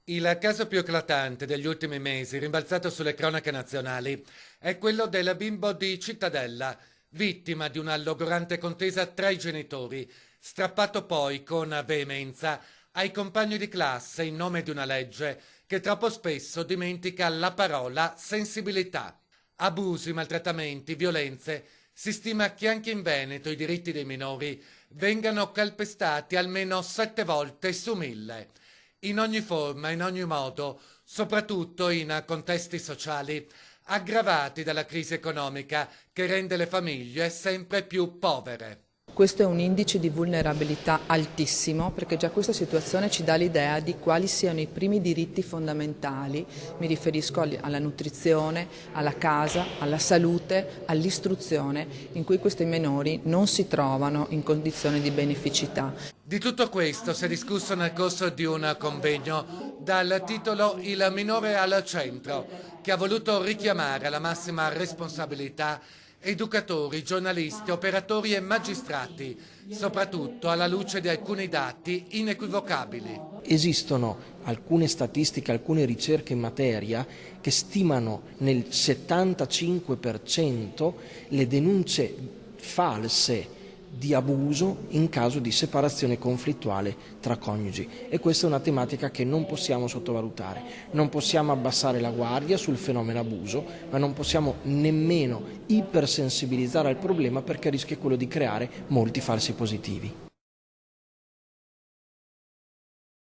Il caso più eclatante degli ultimi mesi, rimbalzato sulle cronache nazionali, è quello del bimbo di Cittadella, vittima di una logorante contesa tra i genitori, strappato poi con veemenza ai compagni di classe in nome di una legge che troppo spesso dimentica la parola sensibilità. Abusi, maltrattamenti, violenze. Si stima che anche in Veneto i diritti dei minori vengano calpestati almeno 7 volte su 1000 in ogni forma, in ogni modo, soprattutto in contesti sociali aggravati dalla crisi economica che rende le famiglie sempre più povere. Questo è un indice di vulnerabilità altissimo perché già questa situazione ci dà l'idea di quali siano i primi diritti fondamentali, mi riferisco alla nutrizione, alla casa, alla salute, all'istruzione, in cui questi minori non si trovano in condizioni di beneficità. Di tutto questo si è discusso nel corso di un convegno dal titolo Il minore al centro, che ha voluto richiamare alla massima responsabilità educatori, giornalisti, operatori e magistrati, soprattutto alla luce di alcuni dati inequivocabili. Esistono alcune statistiche, alcune ricerche in materia che stimano nel 75% le denunce false di abuso in caso di separazione conflittuale tra coniugi, e questa è una tematica che non possiamo sottovalutare. Non possiamo abbassare la guardia sul fenomeno abuso, ma non possiamo nemmeno ipersensibilizzare al problema, perché rischia quello di creare molti falsi positivi.